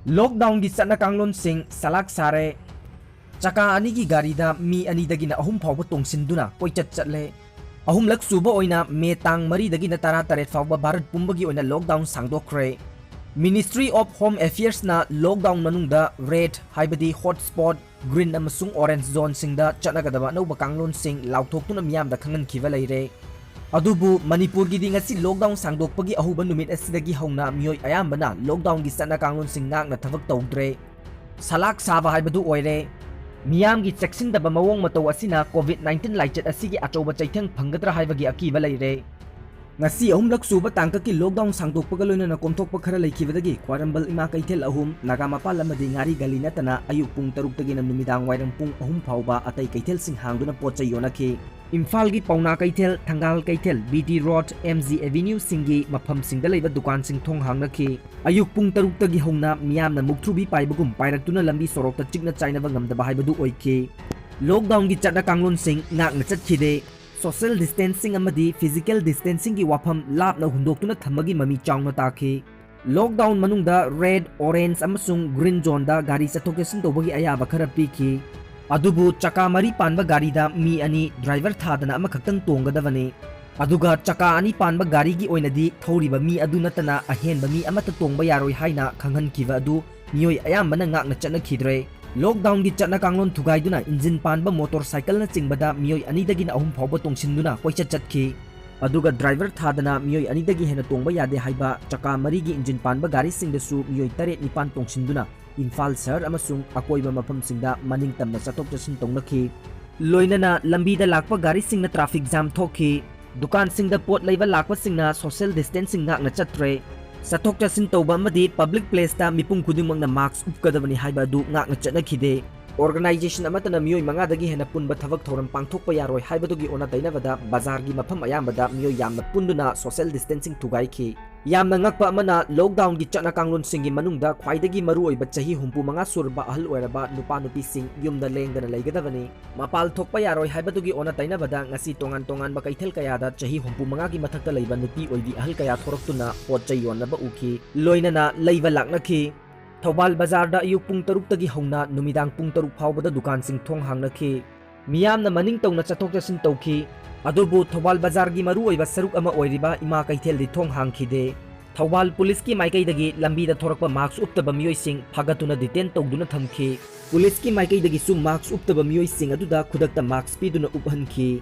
Lockdown gi chana kanglon sing salak sare chaka ani gi gari da mi ani dagi na ahum phawba tongsinduna koichat chatle ahum lak suba oina me tang mari dagi na tara taret phawba bharat pumbagi oina lockdown sangdokre. Ministry of Home Affairs na lockdown manungda red haibadi hotspot green amasung orange zone singda chanagadaba no bakanglon sing lauthokuna miyam da khangan khiba leire. Adubu Manipur gi ngasi lockdown sangdokpagi ahuba numit asidagi hauna miyoi ayambana lockdown gi chana kanglon sing ngak na thabak tawdre. Salak saba haibadu oire miyam gi cheksindaba mawong mataw asina COVID-19 laichet asigi achoba chaithang phangadra haibagi akiba leire. Ngasi ahumlak suba tangka ki lockdown sangdokpaga loina na komthokpa khara leikibadagi Kwarambal ima kaithel ahum Nagamapal amadi ngari gali natana ayuk pung 6 tagi na numidang wairang pung ahum phawba atai kaithel sing hangduna potchay yonaki. Imphal gi Pauna Kaithel, Thangal Kaithel, BT Road, MZ Avenue singi mafam singda leiba dukan sing thong hangnaki. Ayuk pung 6 tagi hongna miyamna muktrubi paibagum pairaktuna lambi sorokta chikna chainaba ngamdaba haibadu oike. Lockdown gi chatna kanglon sing ngakna chatkhide. Social distancing amadi physical distancing gi wafam lapna hundoktuna thamagi mami chawna takhi. Lockdown manungda red, orange amasung green zone da gari chathokyasin tobagi ayaba khara pikhi. Adubu chaka mari panba gari da mi ani driver thadana amakhaktang tonggadabani. Aduga chaka ani panba gari gi oinadi thoriba mi adu natana ahenba mi amata tongba yaroi haina khanghankiba adu miyoi ayambana ngakna chanakhidre. Lockdown gi chatna kanglon thugaiduna engine panba motorcycle na chingbada miyoi anidagi na ahum phawba tongsinduna koichat chatkhi. Aduga driver thadana miyoi anidagi hena tongba yade haiba chaka mari gi engine panba gari singdasu miyoi 8-9 tongsinduna Imphal Sahar amasung akoiba mafamsingda maningtamna chathok chasin tongnakhi. Loinana lambida lakpa gari singna traffic jam thokhi. Dukan singda pot leiba lakpa singna social distancing ngakna chatre. Chathok chasin tawba amadi public place ta mipung khudimangna mask upkadabani haiba du ngakna chanakhide. Organization amatana miyoi mangadagi hena punba thabak thoram pangthokpa yaroi haibadugi ona tainabada bazar gi mafam ayambada miyoi yamna punduna social distancing thugaikhi. Yamna ngakpa amana lockdown gi chana kanglon singi manungda khwaidagi maru oiba chahi 35 surba ahal oiraba nupa nupi sing yumda lengdana leigadabani. Mapal thokpa yaroi haibadugi ona tainabada ngasi tongan ba kaithel kayada chahi 35 gi mathakta leiba nupi oibi ahal kaya thoroktuna potchay yonnaba ukhi. Loinana leiba laknakhi. Thobal Bazar da ayuk pung 6 tagi hauna numidang pung 6 phawbada dukan sing thong hangnakhi. Miyamna maning tawna chathok chasin tawkhi. Adubu Thobal Bazar gi maru oiba saruk ama oiriba ima kaithel di thong hangkhide. Thobal Police ki maikaidagi lambida thorakpa mask uptaba miyoi sing phagatuna detain tawduna thamkhi. Police ki maikaidagi su mask uptaba miyoi sing aduda khudakta mask piduna uphankhi.